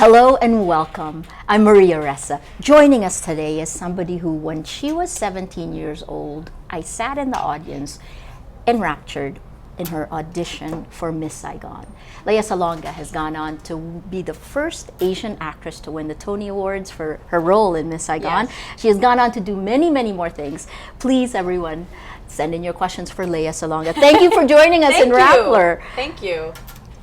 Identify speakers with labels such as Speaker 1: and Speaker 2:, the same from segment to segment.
Speaker 1: Hello and welcome. I'm Maria Ressa. Joining us today is somebody who, when she was 17 years old, I sat in the audience enraptured in her audition for Miss Saigon. Lea Salonga has gone on to be the first Asian actress to win the Tony Awards for her role in Miss Saigon.
Speaker 2: Yes.
Speaker 1: She has gone on to do many, many more things. Please, everyone, send in your questions for Lea Salonga. Thank you for joining us in Rappler.
Speaker 2: Thank you.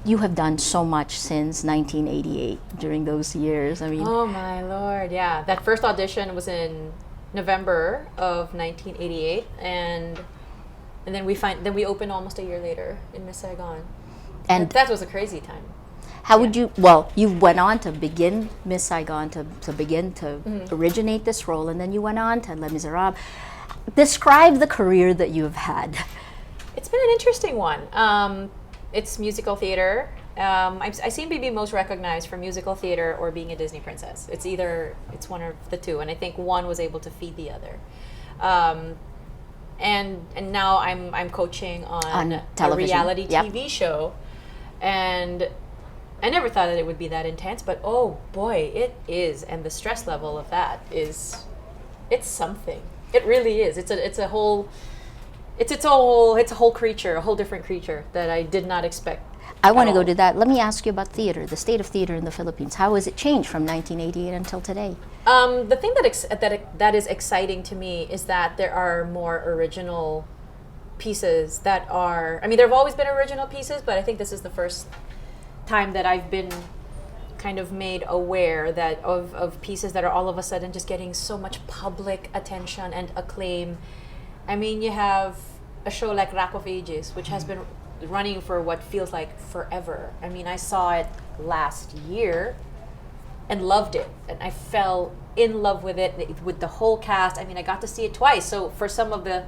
Speaker 1: You have done so much since 1988 during those years. I mean,
Speaker 2: Oh my lord, yeah. That first audition was in November of 1988, and then we opened almost a year later in Miss Saigon.
Speaker 1: and
Speaker 2: That was a crazy time.
Speaker 1: how would you, well, you went on to begin Miss Saigon, to begin to originate this role, and then you went on to Les Miserables. Describe the career that you have had.
Speaker 2: It's been an interesting one. It's musical theater. I seem to be most recognized for musical theater or being a Disney princess. It's one of the two, and I think one was able to feed the other. And now I'm coaching on a
Speaker 1: television.
Speaker 2: reality
Speaker 1: Yep.
Speaker 2: TV show, and I never thought that it would be that intense, but oh boy, it is, and the stress level of that it's something. It really is. It's a whole creature, a whole different creature that I did not expect.
Speaker 1: I want to
Speaker 2: at
Speaker 1: go
Speaker 2: all.
Speaker 1: to that. Let me ask you about theater, the state of theater in the Philippines. How has it changed from 1988 until today?
Speaker 2: The thing that is exciting to me is that there are more original pieces that are. I mean, there have always been original pieces, but I think this is the first time that I've been kind of made aware that of pieces that are all of a sudden just getting so much public attention and acclaim. I mean, you have a show like Rock of Ages, which has been running for what feels like forever. I mean, I saw it last year and loved it, and I fell in love with it, with the whole cast. I mean, I got to see it twice. So for some of the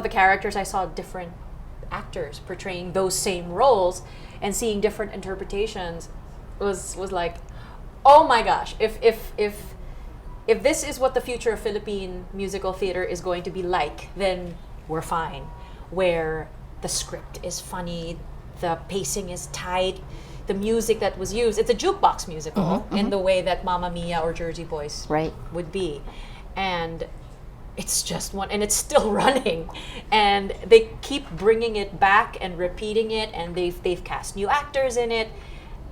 Speaker 2: characters, I saw different actors portraying those same roles, and seeing different interpretations was like, oh my gosh! If this is what the future of Philippine musical theater is going to be like, then we're fine. Where the script is funny, the pacing is tight, the music that was used, it's a jukebox musical in the way that Mamma Mia or Jersey Boys
Speaker 1: Right.
Speaker 2: would be. And it's just one, and it's still running. And they keep bringing it back and repeating it, and they've cast new actors in it.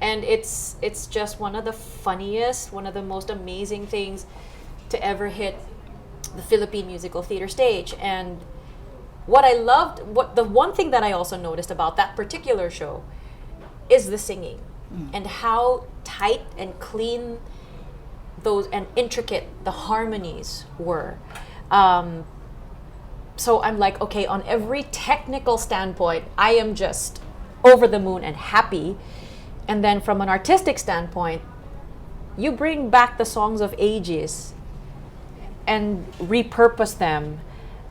Speaker 2: And it's just one of the funniest, one of the most amazing things to ever hit the Philippine musical theater stage. And what I loved, the one thing that I also noticed about that particular show is the singing and how tight and clean those and intricate the harmonies were. So I'm like, okay, on every technical standpoint, I am just over the moon and happy. And then from an artistic standpoint, you bring back the songs of ages and repurpose them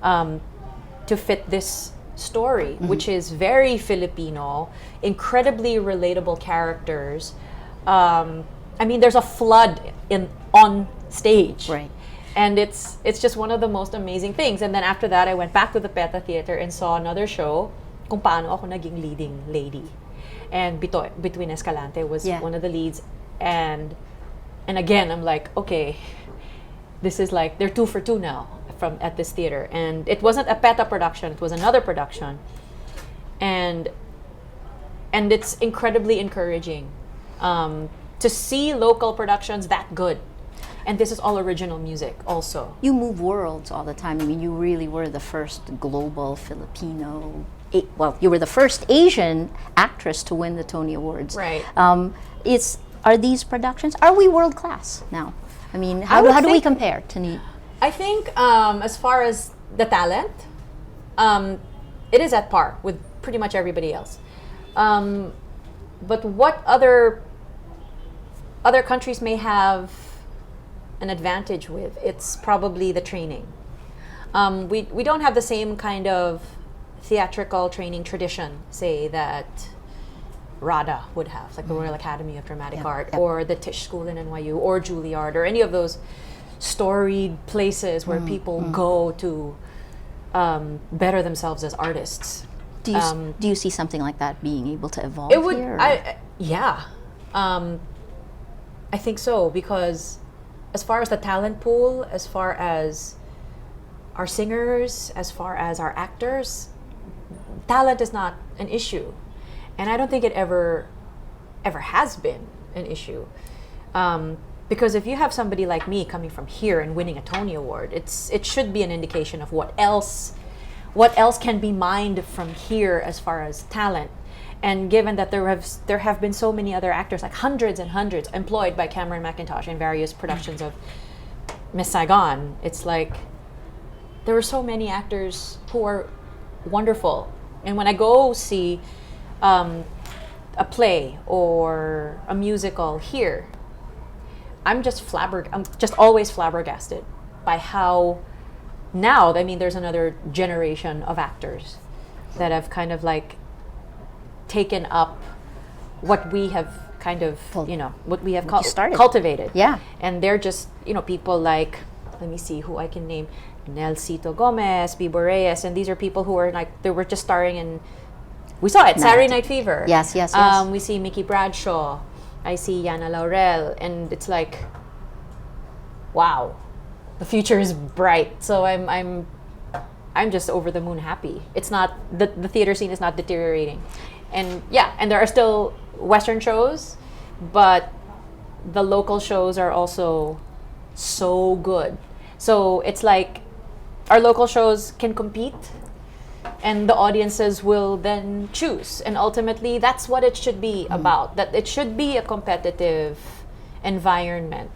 Speaker 2: to fit this story, which is very Filipino, incredibly relatable characters. I mean, there's a flood on stage,
Speaker 1: Right.
Speaker 2: and it's just one of the most amazing things. And then after that, I went back to the PETA Theater and saw another show, Kung Paano Ako Naging Leading Lady, and Between Escalante was
Speaker 1: Yeah.
Speaker 2: one of the leads, and again, I'm like, okay, this is like they're 2 for 2 now at this theater. And it wasn't a PETA production, it was another production, and it's incredibly encouraging to see local productions that good. And this is all original music also.
Speaker 1: You move worlds all the time. I mean, you really were the first global Filipino, you were the first Asian actress to win the Tony Awards.
Speaker 2: Right.
Speaker 1: Are these productions, are we world class now? I mean, how
Speaker 2: would
Speaker 1: do we
Speaker 2: think-
Speaker 1: compare to
Speaker 2: I think as far as the talent, it is at par with pretty much everybody else. But what other countries may have an advantage with, it's probably the training. We don't have the same kind of theatrical training tradition, say, that RADA would have, like the Royal Academy of Dramatic Art, or the Tisch School in NYU, or Juilliard, or any of those storied places where people go to better themselves as artists.
Speaker 1: Do you see something like that being able to evolve
Speaker 2: It would,
Speaker 1: here? or-
Speaker 2: yeah. I think so, because as far as the talent pool, as far as our singers, as far as our actors, talent is not an issue, and I don't think it ever has been an issue. Because if you have somebody like me coming from here and winning a Tony Award, it should be an indication of what else can be mined from here as far as talent. And given that there have been so many other actors, like hundreds and hundreds, employed by Cameron Mackintosh in various productions of Miss Saigon, it's like there are so many actors who are wonderful. And when I go see a play or a musical here, I'm just always flabbergasted by how now, I mean, there's another generation of actors that have kind of like taken up what we have kind of, what we have cultivated.
Speaker 1: Yeah.
Speaker 2: And they're just, people like, let me see who I can name, Nelsito Gomez, Bibo Reyes, and these are people who are like, they were just starring in, we saw it, Saturday Night Fever.
Speaker 1: Yes.
Speaker 2: We see Mickey Bradshaw. I see Yana Laurel, and it's like, wow, the future is bright. So I'm just over the moon happy. It's not the theater scene is not deteriorating, and there are still Western shows, but the local shows are also so good. So it's like our local shows can compete, and the audiences will then choose, and ultimately that's what it should be about, that it should be a competitive environment.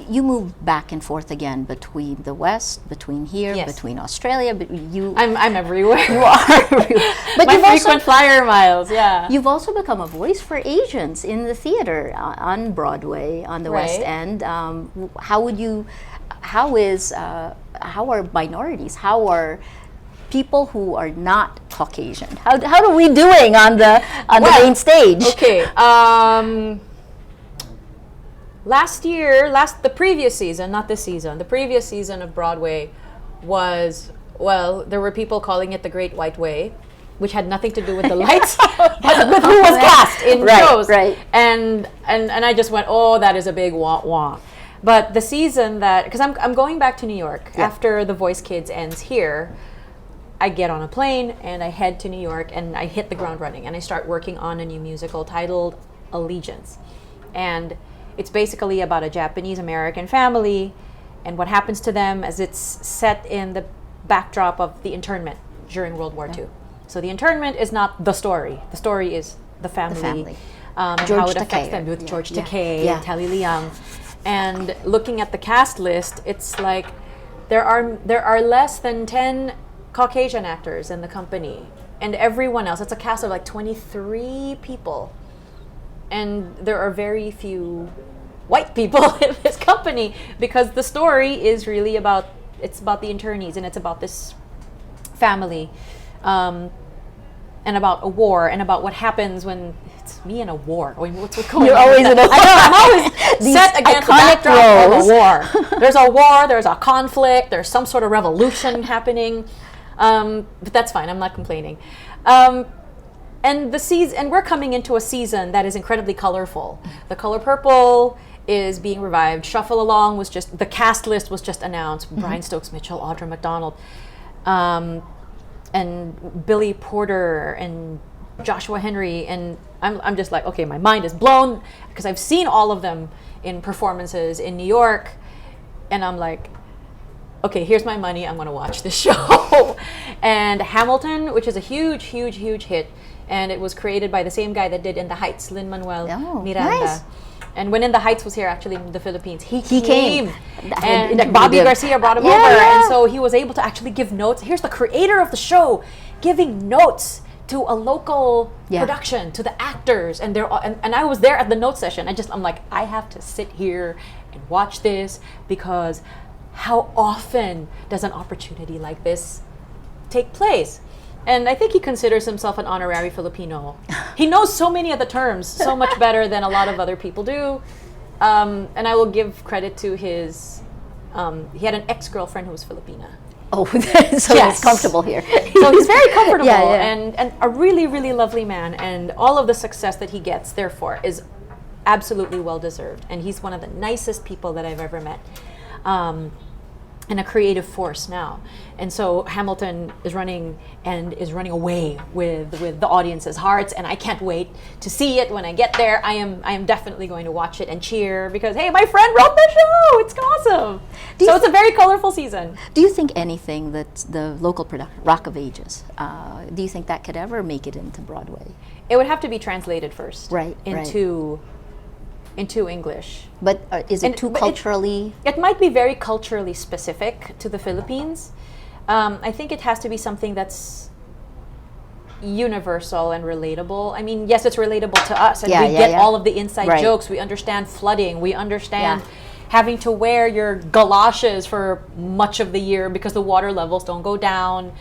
Speaker 1: You move back and forth again between the West, between here,
Speaker 2: Yes.
Speaker 1: between Australia, but
Speaker 2: I'm everywhere.
Speaker 1: you are everywhere. But
Speaker 2: My
Speaker 1: you've
Speaker 2: frequent flyer miles.
Speaker 1: you've also become a voice for Asians in the theater on Broadway, on the West
Speaker 2: Right.
Speaker 1: End. How are minorities, how are people who are not Caucasian, how are we doing on the main stage?
Speaker 2: Okay. The previous season, not this season, the previous season of Broadway was, there were people calling it the Great White Way, which had nothing to do with the lights, but with who was cast in shows.
Speaker 1: Right.
Speaker 2: And I just went, oh, that is a big wah-wah. But the season because I'm going back to New York after The Voice Kids ends here. I get on a plane and I head to New York and I hit the ground running and I start working on a new musical titled Allegiance. And it's basically about a Japanese American family and what happens to them as it's set in the backdrop of the internment during World War II. So the internment is not the story. The story is the family. And how it affects them with George Takei and Telly Leung. And looking at the cast list, it's like there are less than 10 Caucasian actors in the company, and everyone else, it's a cast of like 23 people, and there are very few white people in this company because the story is really about the internees, and it's about this family, and about a war, and about what happens when it's me in a war. I mean, what's going
Speaker 1: You're
Speaker 2: on?
Speaker 1: always in a war.
Speaker 2: I'm always set against the backdrop of a war. There's a war, there's a conflict, there's some sort of revolution happening. But that's fine. I'm not complaining. And we're coming into a season that is incredibly colorful. The Color Purple is being revived. Shuffle Along the cast list was just announced. Brian Stokes Mitchell, Audra McDonald, and Billy Porter and Joshua Henry, and I'm just like, okay, my mind is blown because I've seen all of them in performances in New York, and I'm like, okay, here's my money, I'm going to watch this show. And Hamilton, which is a huge, huge, huge hit, and it was created by the same guy that did In the Heights, Lin-Manuel Miranda.
Speaker 1: Nice.
Speaker 2: And when In the Heights was here, actually, in the Philippines, he
Speaker 1: came.
Speaker 2: and Bobby Garcia brought him over, and so he was able to actually give notes. Here's the creator of the show giving notes to a local production, to the actors, and and I was there at the note session. I'm like, I have to sit here and watch this, because how often does an opportunity like this take place? And I think he considers himself an honorary Filipino. He knows so many of the terms so much better than a lot of other people do. And I will give credit to his, he had an ex-girlfriend who was Filipina.
Speaker 1: Oh, so he's comfortable here.
Speaker 2: So he's very comfortable,
Speaker 1: Yeah.
Speaker 2: and a really, really lovely man. And all of the success that he gets, therefore, is absolutely well deserved. And he's one of the nicest people that I've ever met. And a creative force now. And so Hamilton is running away with the audience's hearts, and I can't wait to see it when I get there. I am definitely going to watch it and cheer because, hey, my friend wrote the show. It's awesome. So it's a very colorful season.
Speaker 1: Do you think anything that the local production, Rock of Ages, do you think that could ever make it into Broadway?
Speaker 2: It would have to be translated first,
Speaker 1: Right,
Speaker 2: into English.
Speaker 1: But is it too
Speaker 2: but
Speaker 1: culturally?
Speaker 2: It might be very culturally specific to the Philippines. I think it has to be something that's universal and relatable. I mean, yes, it's relatable to us, and we get all of the inside jokes. We understand flooding. We understand having to wear your galoshes for much of the year because the water levels don't go down.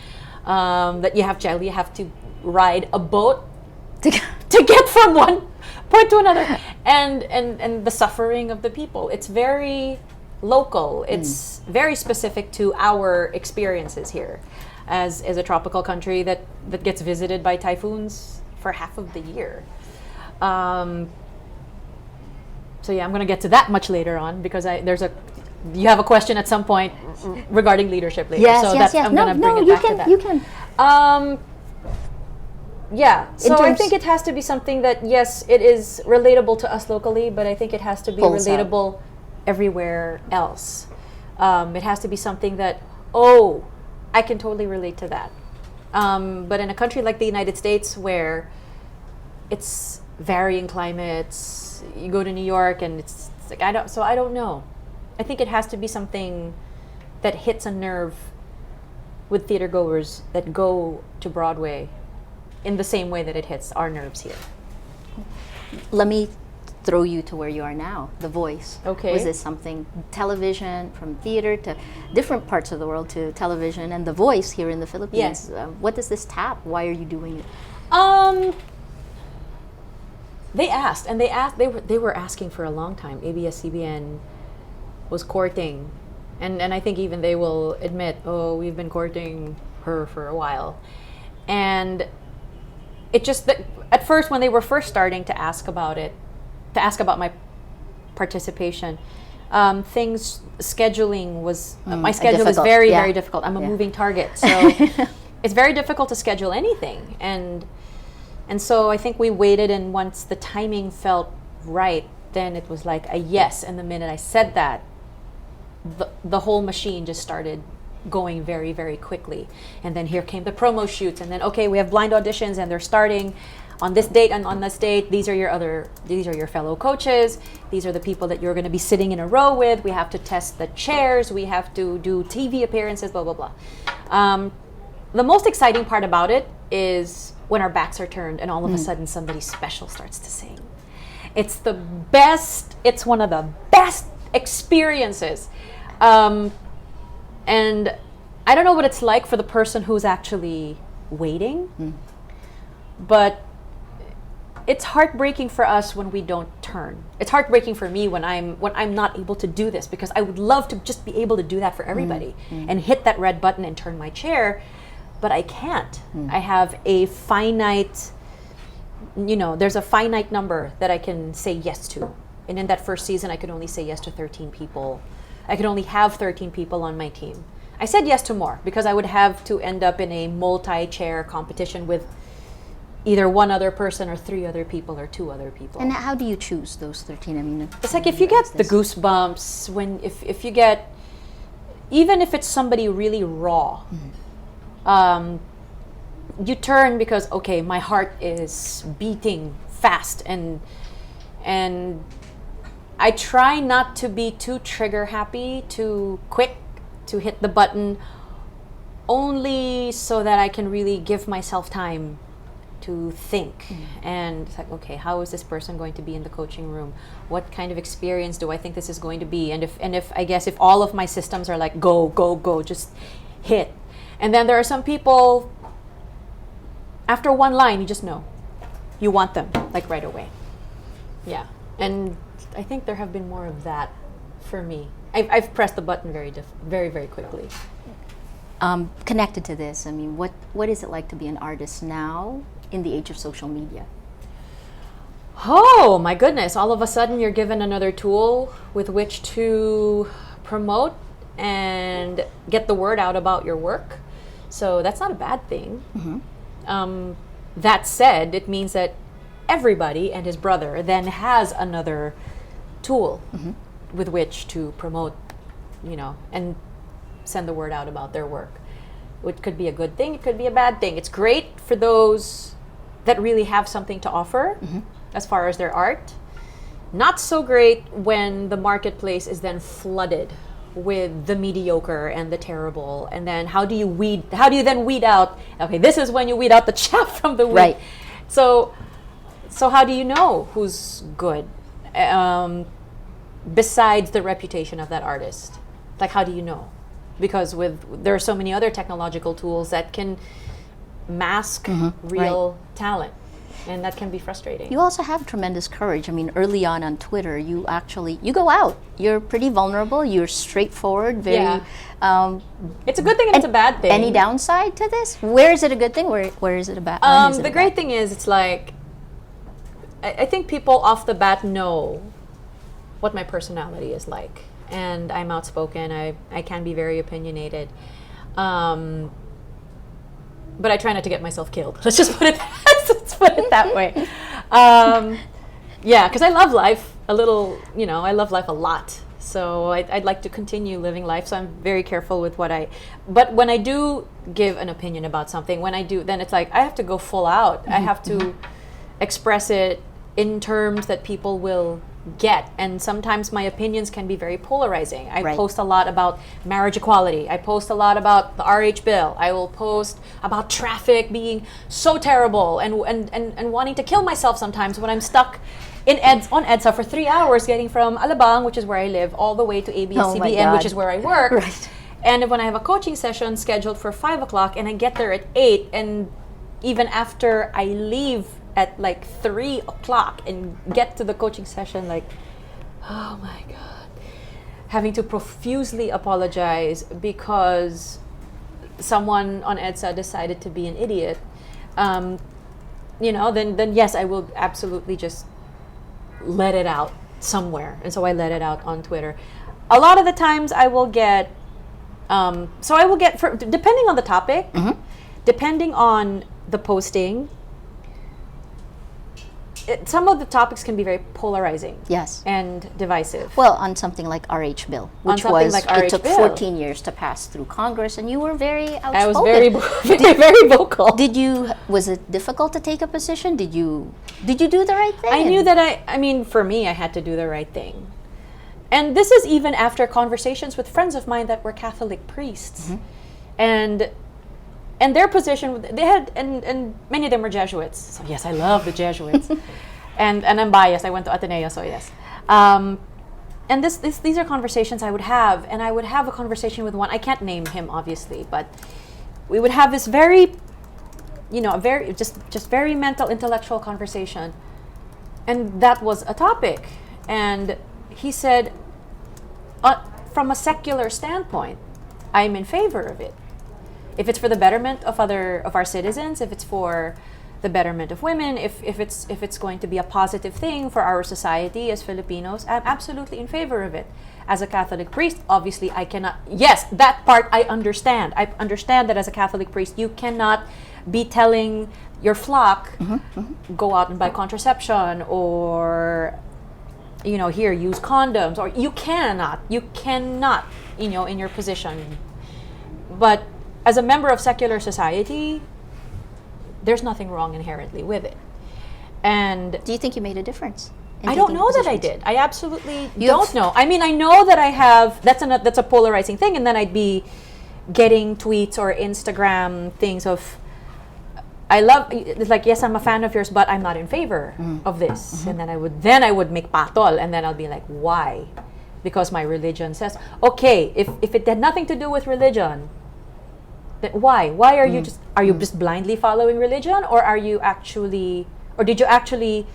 Speaker 2: That you have to ride a boat to get from one point to another, and the suffering of the people. It's very local. It's very specific to our experiences here as a tropical country that gets visited by typhoons for half of the year. So yeah, I'm going to get to that much later on because you have a question at some point regarding leadership later.
Speaker 1: Yes,
Speaker 2: so
Speaker 1: yes.
Speaker 2: I'm going to bring it back to that.
Speaker 1: You can.
Speaker 2: Yeah, so I think it has to be something that, yes, it is relatable to us locally, but I think it has to be relatable everywhere else. It has to be something that, I can totally relate to that. But in a country like the United States where it's varying climates, you go to New York and it's like, I don't know. I think it has to be something that hits a nerve with theater goers that go to Broadway in the same way that it hits our nerves here.
Speaker 1: Let me throw you to where you are now, The Voice.
Speaker 2: Okay.
Speaker 1: Was this something, television, from theater to different parts of the world to television, and The Voice here in the Philippines?
Speaker 2: Yes.
Speaker 1: What does this tap? Why are you doing it?
Speaker 2: They asked, and they were asking for a long time. ABS-CBN was courting, and I think even they will admit, we've been courting her for a while. And it just, at first when they were first starting to ask about my participation, scheduling was, my schedule is very, very difficult. I'm a moving target, so it's very difficult to schedule anything. And so I think we waited, and once the timing felt right, then it was like a yes. And the minute I said that, the whole machine just started going very, very quickly. And then here came the promo shoots, and then we have blind auditions, and they're starting on this date and on this date. These are your fellow coaches. These are the people that you're going to be sitting in a row with. We have to test the chairs. We have to do TV appearances, blah, blah, blah. The most exciting part about it is when our backs are turned and all of a sudden somebody special starts to sing. It's one of the best experiences. And I don't know what it's like for the person who's actually waiting, but it's heartbreaking for us when we don't turn. It's heartbreaking for me when I'm not able to do this, because I would love to just be able to do that for everybody and hit that red button and turn my chair, but I can't. I have a finite, there's a finite number that I can say yes to. And in that first season, I could only say yes to 13 people. I could only have 13 people on my team. I said yes to more because I would have to end up in a multi-chair competition with either one other person or 3 other people or 2 other people.
Speaker 1: And how do you choose those 13? I mean,
Speaker 2: it's like if you get the goosebumps, if you get, even if it's somebody really raw, you turn because, my heart is beating fast, and I try not to be too trigger happy, too quick to hit the button, only so that I can really give myself time to think. And it's like, how is this person going to be in the coaching room? What kind of experience do I think this is going to be? And if all of my systems are like, go, go, go, just hit. And then there are some people, after one line, you just know. You want them, like right away. Yeah. And I think there have been more of that for me. I've pressed the button very, very quickly.
Speaker 1: Connected to this, I mean, what is it like to be an artist now in the age of social media?
Speaker 2: Oh my goodness, all of a sudden you're given another tool with which to promote and get the word out about your work. So that's not a bad thing. That said, it means that everybody and his brother then has another tool with which to promote, and send the word out about their work. It could be a good thing, it could be a bad thing. It's great for those that really have something to offer as far as their art. Not so great when the marketplace is then flooded with the mediocre and the terrible. And then how do you then weed out, okay, this is when you weed out the chaff from the wheat.
Speaker 1: Right.
Speaker 2: So how do you know who's good? Besides the reputation of that artist. Like, how do you know? Because there are so many other technological tools that can mask real talent, and that can be frustrating.
Speaker 1: You also have tremendous courage. I mean, early on Twitter, you go out. You're pretty vulnerable. You're straightforward. Very.
Speaker 2: Yeah. It's a good thing and it's a bad thing.
Speaker 1: Any downside to this? Where is it a good thing? Where is it a bad?
Speaker 2: The great thing is, it's like, I think people off the bat know what my personality is like, and I'm outspoken. I can be very opinionated. But I try not to get myself killed. Let's put it that way. Yeah, because I love life a little. I love life a lot. So I'd like to continue living life. So I'm very careful with But when I do give an opinion about something, then it's like I have to go full out. I have to express it in terms that people will get, and sometimes my opinions can be very polarizing. I post a lot about marriage equality. I post a lot about the RH bill. I will post about traffic being so terrible and wanting to kill myself sometimes when I'm stuck on EDSA for 3 hours getting from Alabang, which is where I live, all the way to ABS-CBN, which is where I work.
Speaker 1: Right.
Speaker 2: And when I have a coaching session scheduled for 5 o'clock and I get there at 8, and even after I leave at like 3 o'clock and get to the coaching session, like, oh my God, having to profusely apologize because someone on EDSA decided to be an idiot, then yes, I will absolutely just let it out somewhere. And so I let it out on Twitter. A lot of the times I will get, depending on the topic, depending on the posting, some of the topics can be very polarizing.
Speaker 1: Yes.
Speaker 2: And divisive.
Speaker 1: Well, on something like RH bill, which it took 14 years to pass through Congress, and you were very outspoken.
Speaker 2: I was very very vocal.
Speaker 1: Was it difficult to take a position? Did you do the right thing?
Speaker 2: I knew that for me, I had to do the right thing. And this is even after conversations with friends of mine that were Catholic priests. And their position, they had, and many of them were Jesuits. So yes, I love the Jesuits. and I'm biased. I went to Ateneo, so yes. And these are conversations I would have, and I would have a conversation with one. I can't name him, obviously, but we would have this very, very mental, intellectual conversation. And that was a topic. And he said, from a secular standpoint, I'm in favor of it. If it's for the betterment of our citizens, if it's for the betterment of women, if it's going to be a positive thing for our society as Filipinos, I'm absolutely in favor of it. As a Catholic priest, obviously I cannot. Yes, that part I understand. I understand that as a Catholic priest, you cannot be telling your flock, go out and buy contraception, or here, use condoms, or you cannot, in your position. But as a member of secular society, there's nothing wrong inherently with it. And
Speaker 1: do you think you made a difference?
Speaker 2: I don't know that I did. I absolutely don't know. I mean, I know that I have. That's a polarizing thing, and then I'd be getting tweets or Instagram things of, it's like, yes, I'm a fan of yours, but I'm not in favor of this. And then I would make patol, and then I'll be like, why? Because my religion says, okay, if it had nothing to do with religion, then why? Why are you just blindly following religion, or did you actually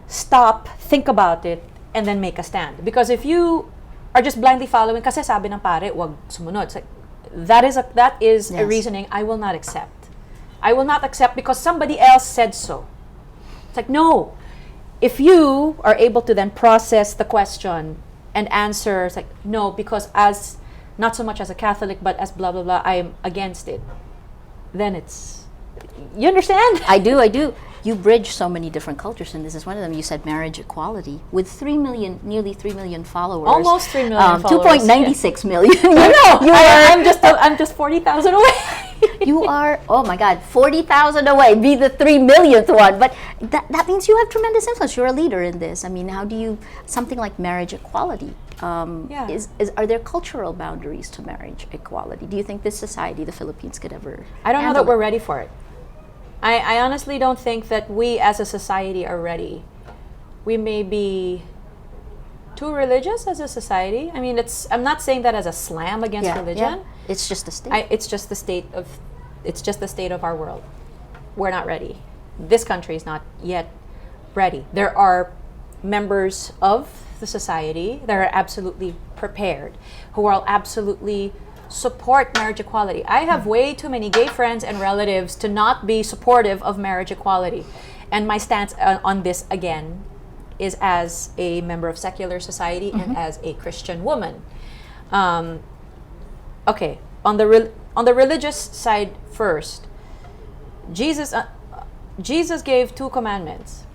Speaker 2: stop, think about it, and then make a stand? Because if you are just blindly following, kasi sabi ng pare, wag sumunod. It's like, that is a reasoning I will not accept. I will not accept because somebody else said so. It's like, no. if you are able to then process the question and answer, it's like, no, because as, not so much as a Catholic, but as blah, blah, blah, I am against it, then it's, you understand?
Speaker 1: I do. You bridge so many different cultures, and this is one of them. You said marriage equality with 3 million, nearly 3 million followers.
Speaker 2: Almost 3 million followers.
Speaker 1: 2.96 million.
Speaker 2: I'm just 40,000 away.
Speaker 1: You are, oh my God, 40,000 away, be the 3 millionth one. But that means you have tremendous influence. You're a leader in this. I mean, how do you, something like marriage equality, are there cultural boundaries to marriage equality? Do you think this society, the Philippines, could ever
Speaker 2: I don't know
Speaker 1: handle
Speaker 2: that we're
Speaker 1: it?
Speaker 2: ready for it. I honestly don't think that we as a society are ready. We may be too religious as a society. I mean, I'm not saying that as a slam against religion.
Speaker 1: Yeah. It's just a state.
Speaker 2: It's just the state of our world. We're not ready. This country is not yet ready. There are members of the society that are absolutely prepared, who will absolutely support marriage equality. I have way too many gay friends and relatives to not be supportive of marriage equality. And my stance on this, again, is as a member of secular society and as a Christian woman. Okay, on the religious side first, Jesus gave 2 commandments.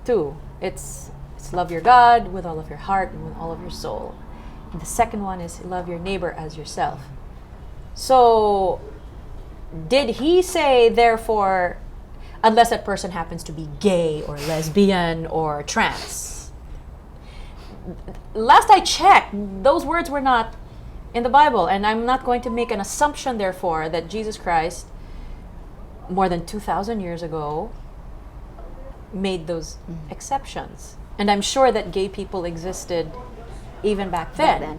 Speaker 2: 2. It's love your God with all of your heart and with all of your soul. And the second one is love your neighbor as yourself. So, did he say, therefore, unless that person happens to be gay or lesbian or trans? Last I checked, those words were not in the Bible, and I'm not going to make an assumption, therefore, that Jesus Christ, more than 2,000 years ago, made those exceptions. And I'm sure that gay people existed even back then.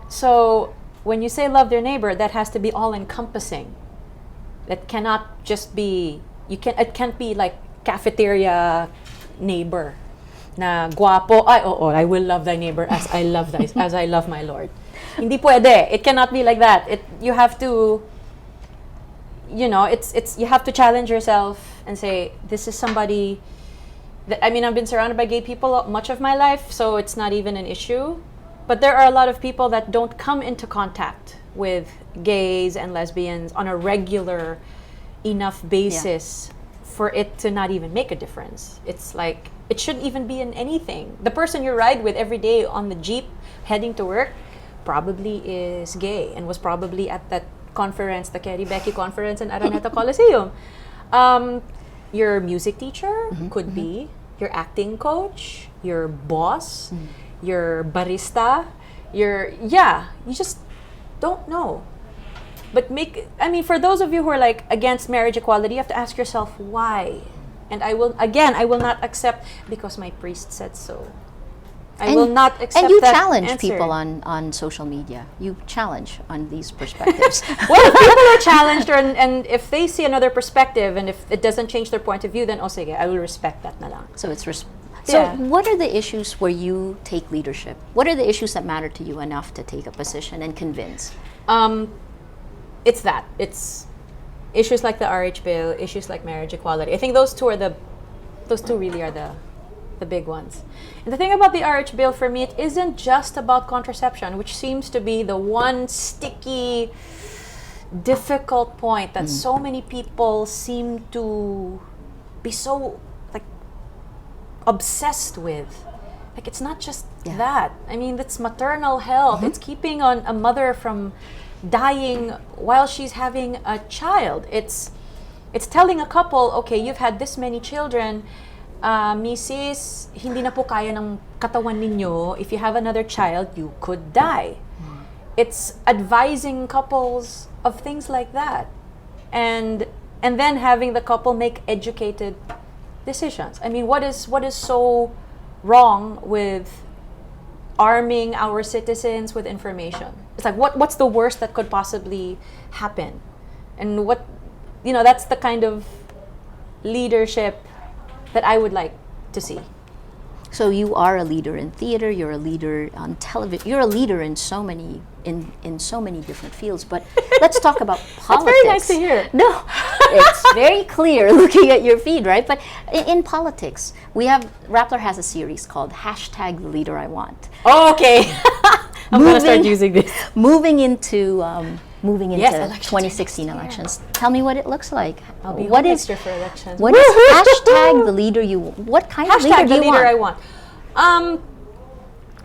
Speaker 2: So when you say love their neighbor, that has to be all-encompassing. That cannot just be, it can't be like cafeteria neighbor. Na guapo, I will love thy neighbor as I love my Lord. Hindi pwede. It cannot be like that. You have to, you have to challenge yourself and say, this is somebody that, I mean, I've been surrounded by gay people much of my life, so it's not even an issue. But there are a lot of people that don't come into contact with gays and lesbians on a regular enough basis for it to not even make a difference. It's like, it shouldn't even be in anything. The person you ride with every day on the Jeep heading to work probably is gay and was probably at that conference, the Kerry Becky conference in Araneta Coliseum. Your music teacher could be, your acting coach, your boss, your barista, you just don't know. But for those of you who are like against marriage equality, you have to ask yourself why. And I will not accept because my priest said so. I will not accept that.
Speaker 1: And you challenge
Speaker 2: answer.
Speaker 1: people on social media. You challenge on these perspectives.
Speaker 2: Well, if people are challenged, and if they see another perspective, and if it doesn't change their point of view, then sige, I will respect that na lang.
Speaker 1: So So what are the issues where you take leadership? What are the issues that matter to you enough to take a position and convince?
Speaker 2: It's issues like the RH bill, issues like marriage equality. I think those two really are the big ones. And the thing about the RH bill for me, it isn't just about contraception, which seems to be the one sticky, difficult point that so many people seem to be so obsessed with. Like, it's not just that. I mean, it's maternal health. It's keeping on a mother from dying while she's having a child. It's telling a couple, okay, you've had this many children, Mrs., hindi na po kaya ng katawan ninyo. If you have another child, you could die. It's advising couples of things like that. And then having the couple make educated decisions. I mean, what is so wrong with arming our citizens with information? It's like, what's the worst that could possibly happen? And that's the kind of leadership that I would like to see.
Speaker 1: So you are a leader in theater, you're a leader on television, you're a leader in so many different fields. But let's talk about politics.
Speaker 2: That's very nice to hear.
Speaker 1: No, It's very clear looking at your feed, right? But in politics, Rappler has a series called Hashtag the Leader I Want.
Speaker 2: Oh, okay. I'm gonna start using this.
Speaker 1: Moving into
Speaker 2: Yes, elections are
Speaker 1: 2016 elections. Tell me what it looks like.
Speaker 2: I'll be
Speaker 1: What
Speaker 2: home
Speaker 1: is
Speaker 2: next year for elections.
Speaker 1: what is hashtag the leader you? What kind of leader
Speaker 2: Hashtag
Speaker 1: do
Speaker 2: the
Speaker 1: you
Speaker 2: leader
Speaker 1: want?
Speaker 2: I want.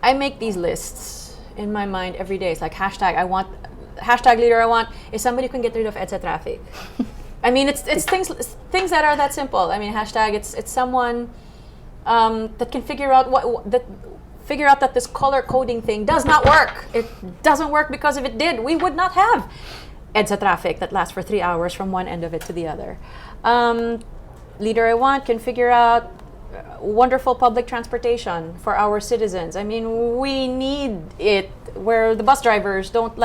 Speaker 2: I make these lists in my mind every day. It's like hashtag leader I want is somebody who can get rid of EDSA traffic. I mean, it's things that are that simple. I mean, hashtag it's someone that can figure out that this color coding thing does not work. It doesn't work because if it did, we would not have EDSA traffic that lasts for 3 hours from one end of it to the other. Leader I want can figure out wonderful public transportation for our citizens. I mean, we need it where the bus drivers don't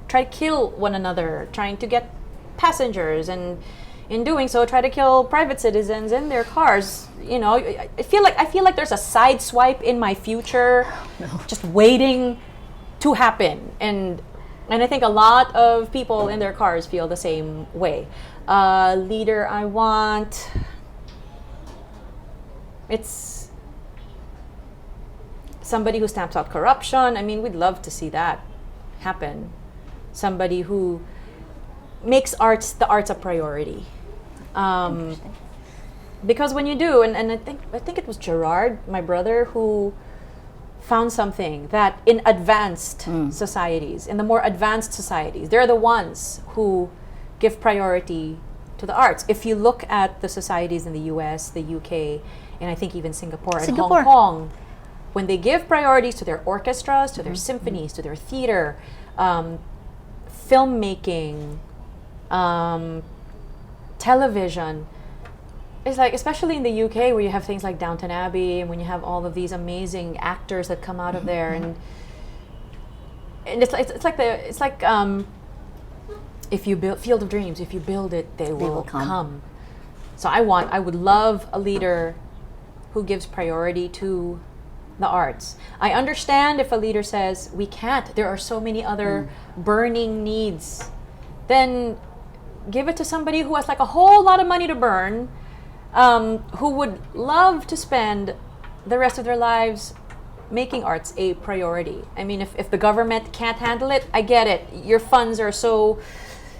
Speaker 2: try to kill one another trying to get passengers, and in doing so try to kill private citizens in their cars. You know, I feel like there's a side swipe in my future just waiting to happen, and I think a lot of people in their cars feel the same way. Leader I want, it's somebody who stamps out corruption. I mean, we'd love to see that happen. Somebody who makes the arts a priority. Because when you do, and I think it was Gerard, my brother, who found something that in advanced societies, in the more advanced societies, they're the ones who give priority to the arts. If you look at the societies in the US, the UK, and I think even Singapore and Hong Kong, when they give priorities to their orchestras, to their symphonies, to their theater, filmmaking, television, it's like, especially in the UK where you have things like Downton Abbey, and when you have all of these amazing actors that come out of there, and it's like if you build Field of Dreams, if you build it, they will come. So I would love a leader who gives priority to the arts. I understand if a leader says we can't, there are so many other burning needs, then give it to somebody who has like a whole lot of money to burn, who would love to spend the rest of their lives making arts a priority. I mean, if the government can't handle it, I get it. Your funds are so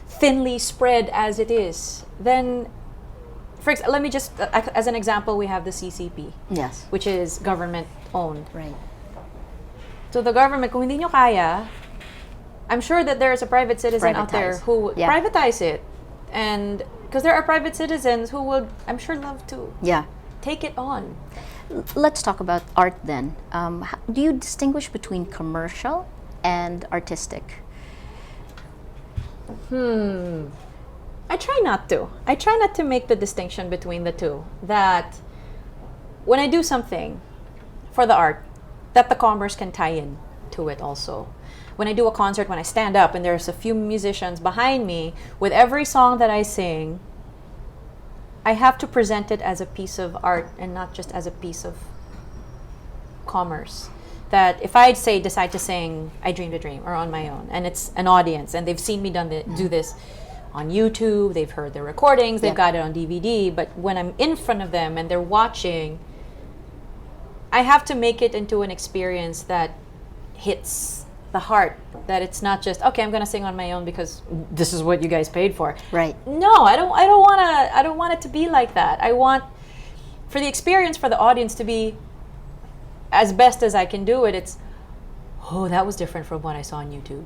Speaker 2: thinly spread as it is. Then, let me just, as an example, we have the CCP.
Speaker 1: Yes.
Speaker 2: Which is government owned.
Speaker 1: Right.
Speaker 2: So the government, kung hindi nyo kaya, I'm sure that there's a private citizen out there who would privatize it. And because there are private citizens who would, I'm sure, love to take it on.
Speaker 1: Let's talk about art then. Do you distinguish between commercial and artistic?
Speaker 2: I try not to. I try not to make the distinction between the two. That when I do something for the art, that the commerce can tie in to it also. When I do a concert, when I stand up and there's a few musicians behind me, with every song that I sing, I have to present it as a piece of art and not just as a piece of commerce. That if I decide to sing I Dreamed a Dream or On My Own, and it's an audience and they've seen me do this on YouTube, they've heard the recordings, they've got it on DVD, but when I'm in front of them and they're watching, I have to make it into an experience that hits the heart, that it's not just, okay, I'm gonna sing on my own because this is what you guys paid for.
Speaker 1: Right.
Speaker 2: No, I don't want it to be like that. I want for the experience for the audience to be as best as I can do it. It's, oh, that was different from what I saw on YouTube.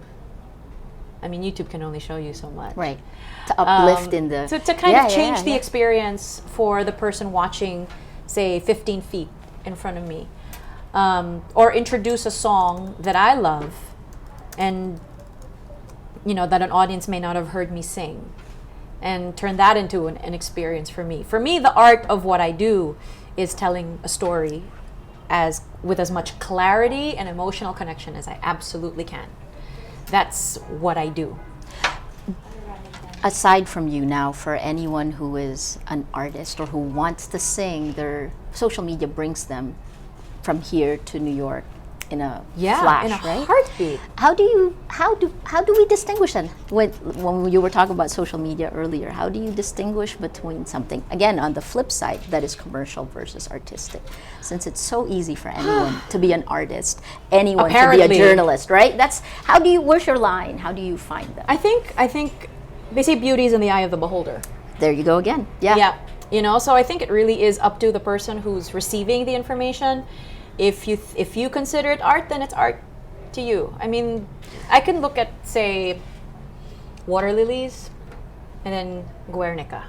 Speaker 2: I mean, YouTube can only show you so much.
Speaker 1: Right. To uplift in the...
Speaker 2: To kind of change the experience for the person watching, say, 15 feet in front of me. Or introduce a song that I love and, that an audience may not have heard me sing. And turn that into an experience for me. For me, the art of what I do is telling a story with as much clarity and emotional connection as I absolutely can. That's what I do.
Speaker 1: Aside from you now, for anyone who is an artist or who wants to sing, their social media brings them from here to New York. in a
Speaker 2: Yeah,
Speaker 1: flash,
Speaker 2: in a
Speaker 1: right?
Speaker 2: heartbeat.
Speaker 1: How do we distinguish then? When you were talking about social media earlier, how do you distinguish between something, again, on the flip side, that is commercial versus artistic? Since it's so easy for anyone to be an artist, anyone to be
Speaker 2: Apparently.
Speaker 1: a journalist, right? Where's your line? How do you find them?
Speaker 2: I think they say beauty is in the eye of the beholder.
Speaker 1: There you go again. Yeah.
Speaker 2: Yeah. So I think it really is up to the person who's receiving the information. If you consider it art, then it's art to you. I mean, I can look at, say, water lilies and then Guernica.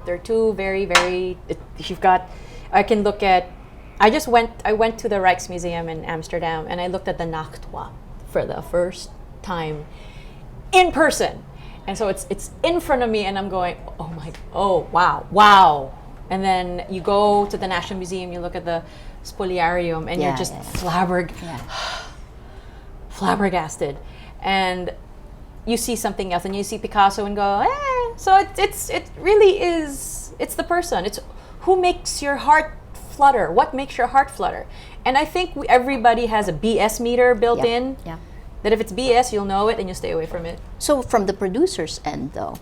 Speaker 2: They're two very, very, I can look at, I went to the Rijksmuseum in Amsterdam and I looked at the Nachtwa for the first time in person. And so it's in front of me and I'm going, wow. And then you go to the National Museum, you look at the Spoliarium and you're just flabbergasted. And you see something else and you see Picasso and go, So it really is, it's the person. It's who makes your heart flutter. What makes your heart flutter? And I think everybody has a BS meter built in.
Speaker 1: Yeah.
Speaker 2: That if it's BS, you'll know it and you'll stay away from it.
Speaker 1: So from the producer's end, though,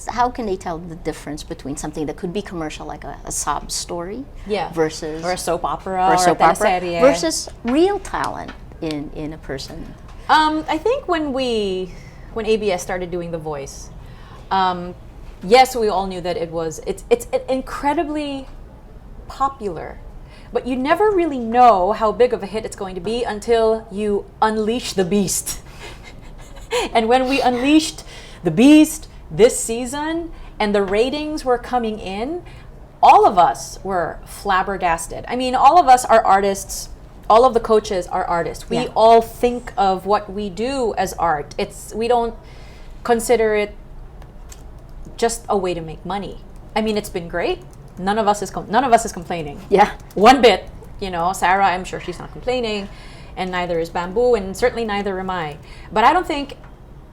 Speaker 1: how can they tell the difference between something that could be commercial, like a sob story, versus
Speaker 2: or a soap opera,
Speaker 1: or a soap opera,
Speaker 2: teleserie,
Speaker 1: versus real talent in a person?
Speaker 2: I think when ABS started doing The Voice, yes, we all knew that it's incredibly popular. But you never really know how big of a hit it's going to be until you unleash the beast. And when we unleashed the beast this season and the ratings were coming in, all of us were flabbergasted. I mean, all of us are artists. All of the coaches are artists. We all think of what we do as art. We don't consider it just a way to make money. I mean, it's been great. None of us is complaining.
Speaker 1: Yeah.
Speaker 2: One bit. Sarah, I'm sure she's not complaining, and neither is Bamboo, and certainly neither am I. But I don't think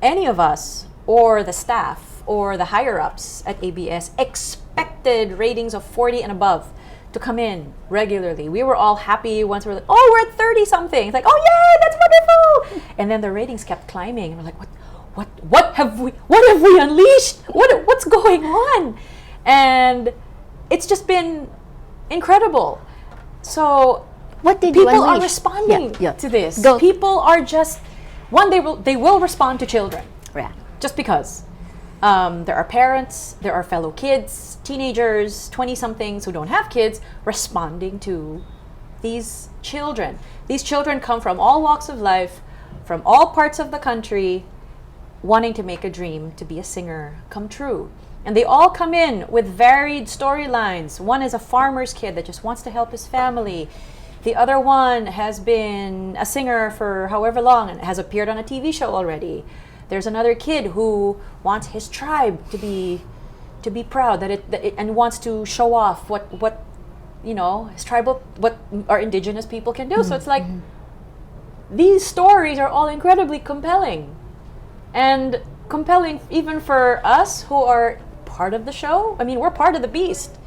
Speaker 2: any of us, or the staff, or the higher-ups at ABS expected ratings of 40 and above to come in regularly. We were all happy once we were like, we're at 30-something. It's like, yay, that's wonderful! And then the ratings kept climbing, and we're like, what have we unleashed? What's going on? And it's just been incredible. So
Speaker 1: what did
Speaker 2: people
Speaker 1: you
Speaker 2: are
Speaker 1: unleash?
Speaker 2: responding to this.
Speaker 1: Go.
Speaker 2: People are just they will respond to children.
Speaker 1: Yeah.
Speaker 2: Just because there are parents, there are fellow kids, teenagers, 20-somethings who don't have kids responding to these children. These children come from all walks of life, from all parts of the country, wanting to make a dream to be a singer come true. And they all come in with varied storylines. One is a farmer's kid that just wants to help his family. The other one has been a singer for however long and has appeared on a TV show already. There's another kid who wants his tribe to be proud and wants to show off what his tribal, what our indigenous people can do. So it's like these stories are all incredibly compelling, and compelling even for us who are part of the show. I mean, we're part of the beast.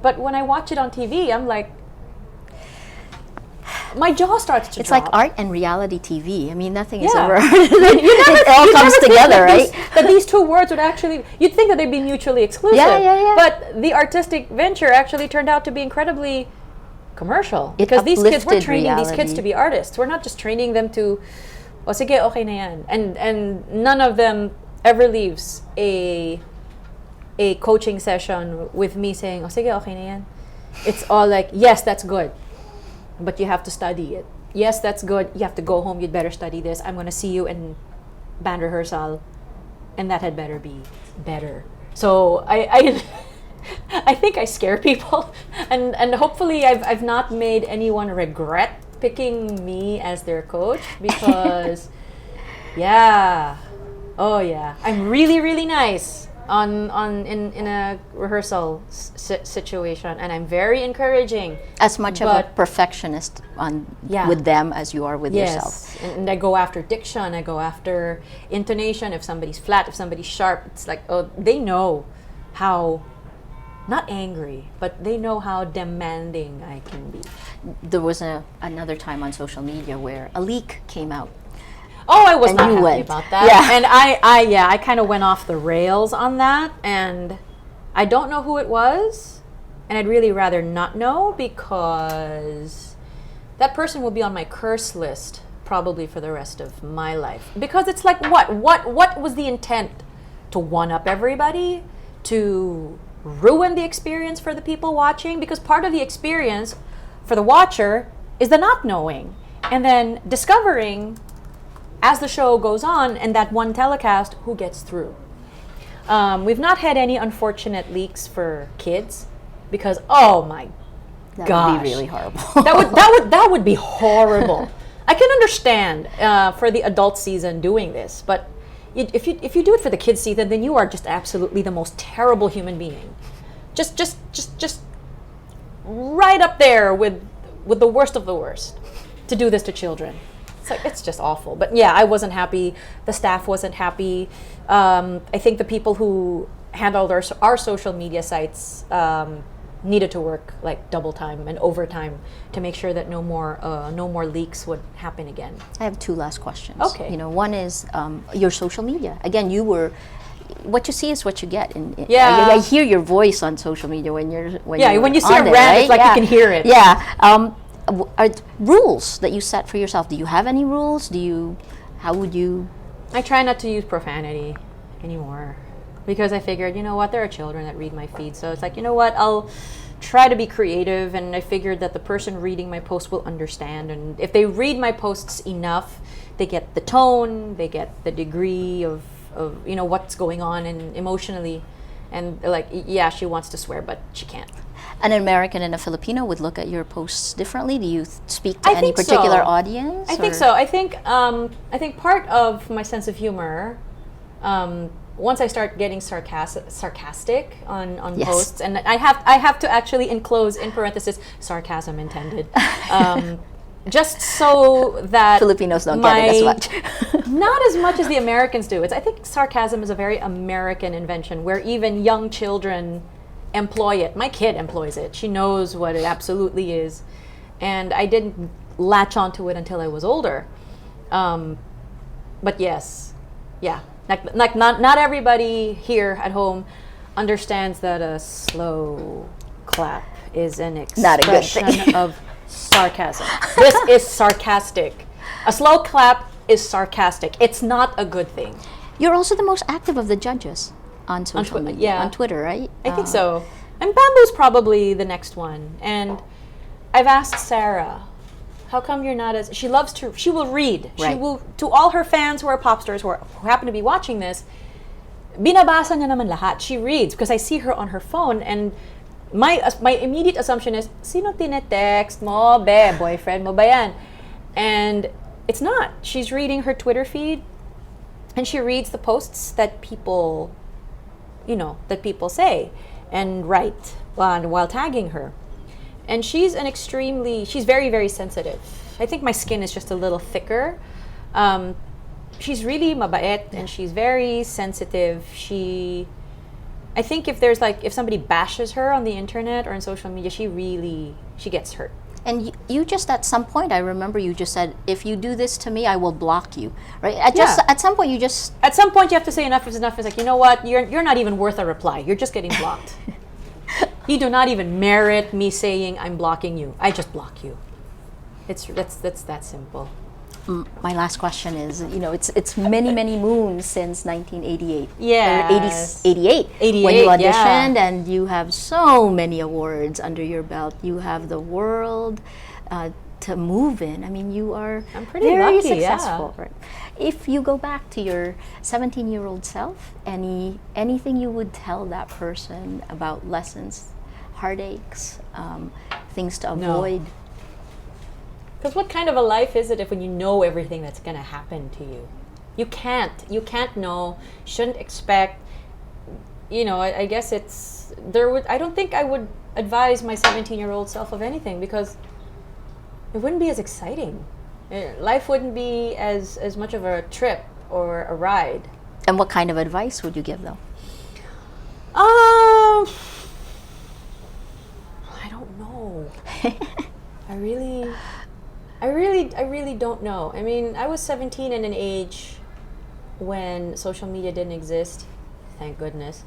Speaker 2: But when I watch it on TV, I'm like, my jaw starts to
Speaker 1: It's
Speaker 2: drop.
Speaker 1: like art and reality TV. I mean, nothing is
Speaker 2: Yeah.
Speaker 1: ever. It all
Speaker 2: You
Speaker 1: comes
Speaker 2: never think
Speaker 1: together,
Speaker 2: that
Speaker 1: right?
Speaker 2: that these two words would actually, you'd think that they'd be mutually exclusive.
Speaker 1: Yeah.
Speaker 2: But the artistic venture actually turned out to be incredibly commercial.
Speaker 1: It
Speaker 2: Because these kids, we're
Speaker 1: uplifted
Speaker 2: training these kids
Speaker 1: reality.
Speaker 2: to be artists. We're not just training them to, sige, okay na yan. And none of them ever leaves a coaching session with me saying, sige, okay na yan. It's all like, yes, that's good, but you have to study it. Yes, that's good. You have to go home. You'd better study this. I'm going to see you in band rehearsal, and that had better be better. So I I think I scare people, and hopefully I've not made anyone regret picking me as their coach, because I'm really nice in a rehearsal situation, and I'm very encouraging.
Speaker 1: As much of a
Speaker 2: But-
Speaker 1: perfectionist with them as you are with yourself.
Speaker 2: Yes, and I go after diction, I go after intonation. If somebody's flat, if somebody's sharp, it's like, they know how not angry, but they know how demanding I can be.
Speaker 1: There was another time on social media where a leak came out.
Speaker 2: Oh, I was
Speaker 1: And
Speaker 2: not
Speaker 1: you
Speaker 2: happy
Speaker 1: went.
Speaker 2: about that.
Speaker 1: Yeah.
Speaker 2: And I kind of went off the rails on that, and I don't know who it was, and I'd really rather not know, because that person will be on my curse list probably for the rest of my life. Because it's like, what was the intent? To one up everybody? To ruin the experience for the people watching? Because part of the experience for the watcher is the not knowing, and then discovering as the show goes on, and that one telecast, who gets through. We've not had any unfortunate leaks for kids, because oh my
Speaker 1: That
Speaker 2: gosh,
Speaker 1: would be really horrible.
Speaker 2: that would be horrible. I can understand for the adult season doing this, but if you do it for the kids season, then you are just absolutely the most terrible human being. Just right up there with the worst of the worst to do this to children. It's just awful. But yeah, I wasn't happy. The staff wasn't happy. I think the people who handled our social media sites needed to work like double time and overtime to make sure that no more leaks would happen again.
Speaker 1: I have two last questions.
Speaker 2: Okay.
Speaker 1: One is your social media. Again, what you see is what you get.
Speaker 2: Yeah.
Speaker 1: I hear your voice on social media when you're
Speaker 2: when you see
Speaker 1: on
Speaker 2: a
Speaker 1: there,
Speaker 2: rant,
Speaker 1: right?
Speaker 2: it's like you can hear it.
Speaker 1: Yeah. Are rules that you set for yourself? Do you have any rules? How would you?
Speaker 2: I try not to use profanity anymore, because I figured, you know what, there are children that read my feed, so it's like, you know what, I'll try to be creative, and I figured that the person reading my post will understand, and if they read my posts enough, they get the tone, they get the degree of what's going on and emotionally, and they're like, yeah, she wants to swear, but she can't.
Speaker 1: An American and a Filipino would look at your posts differently. Do you speak to
Speaker 2: I
Speaker 1: any
Speaker 2: think so.
Speaker 1: particular audience?
Speaker 2: I think so. I think part of my sense of humor, once I start getting sarcastic on
Speaker 1: Yes.
Speaker 2: posts, and I have to actually enclose in parentheses sarcasm intended, just so that
Speaker 1: Filipinos don't get it as much.
Speaker 2: Not as much as the Americans do. I think sarcasm is a very American invention, where even young children employ it. My kid employs it. She knows what it absolutely is, and I didn't latch onto it until I was older. But yes, yeah, like not everybody here at home understands that a slow clap is an
Speaker 1: Not a good
Speaker 2: expression
Speaker 1: thing.
Speaker 2: of sarcasm. This is sarcastic. A slow clap is sarcastic. It's not a good thing.
Speaker 1: You're also the most active of the judges on social
Speaker 2: Twi-
Speaker 1: media.
Speaker 2: yeah.
Speaker 1: On Twitter, right?
Speaker 2: I think so. And Bamboo's probably the next one. And I've asked Sarah, how come you're not as... She will read. She
Speaker 1: Right.
Speaker 2: will, to all her fans who are pop stars who happen to be watching this, binabasa niya naman lahat. She reads, because I see her on her phone, and my immediate assumption is, sino tinetext mo, be, boyfriend mo ba yan? And it's not. She's reading her Twitter feed, and she reads the posts that people say and write while tagging her. And she's very, very sensitive. I think my skin is just a little thicker. She's really mabait, and she's very sensitive. I think if somebody bashes her on the internet or on social media, she gets hurt.
Speaker 1: And you just, at some point, I remember you just said, if you do this to me, I will block you, right? At some point, you just...
Speaker 2: At some point, you have to say enough is enough. It's like, you know what? You're not even worth a reply. You're just getting blocked. You do not even merit me saying I'm blocking you. I just block you. That's that simple.
Speaker 1: My last question is, it's many, many moons since 1988.
Speaker 2: Yes.
Speaker 1: 88.
Speaker 2: 88,
Speaker 1: When you auditioned,
Speaker 2: yeah.
Speaker 1: and you have so many awards under your belt. You have the world to move in. I mean, you are
Speaker 2: I'm pretty
Speaker 1: very
Speaker 2: lucky, yeah.
Speaker 1: successful. Right? If you go back to your 17-year-old self, anything you would tell that person about lessons, heartaches, things to
Speaker 2: No.
Speaker 1: avoid?
Speaker 2: Because what kind of a life is it if when you know everything that's going to happen to you? You can't know, shouldn't expect. I guess I don't think I would advise my 17-year-old self of anything, because it wouldn't be as exciting. Life wouldn't be as much of a trip or a ride.
Speaker 1: And what kind of advice would you give them?
Speaker 2: know. I really don't know. I mean, I was 17 in an age when social media didn't exist. Thank goodness.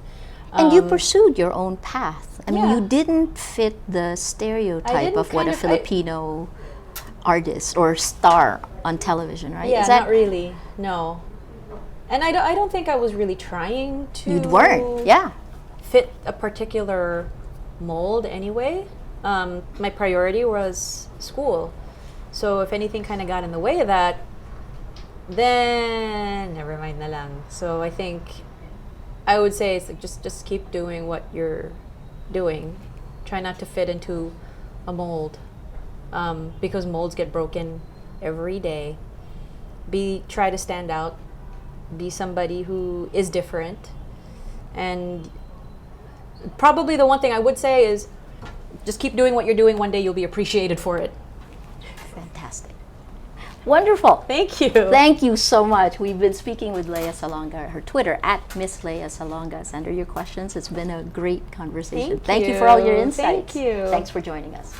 Speaker 1: And you pursued your own path. I mean,
Speaker 2: Yeah.
Speaker 1: you didn't fit the stereotype
Speaker 2: didn't
Speaker 1: of what
Speaker 2: kind
Speaker 1: a
Speaker 2: of-
Speaker 1: Filipino artist or star on television, right?
Speaker 2: Yeah,
Speaker 1: Is that
Speaker 2: not really. No. And I don't think I was really trying to.
Speaker 1: you weren't? Yeah.
Speaker 2: Fit a particular mold anyway. My priority was school. So if anything kind of got in the way of that, then never mind na lang. So I think I would say it's like just keep doing what you're doing. Try not to fit into a mold, because molds get broken every day. Try to stand out. Be somebody who is different, and probably the one thing I would say is just keep doing what you're doing. One day you'll be appreciated for it.
Speaker 1: Fantastic. Wonderful.
Speaker 2: Thank you.
Speaker 1: Thank you so much. We've been speaking with Lea Salonga, her Twitter at Miss Lea Salonga. Send her your questions. It's been a great conversation.
Speaker 2: Thank
Speaker 1: you for all your
Speaker 2: you.
Speaker 1: insights.
Speaker 2: Thank you.
Speaker 1: Thanks for joining us.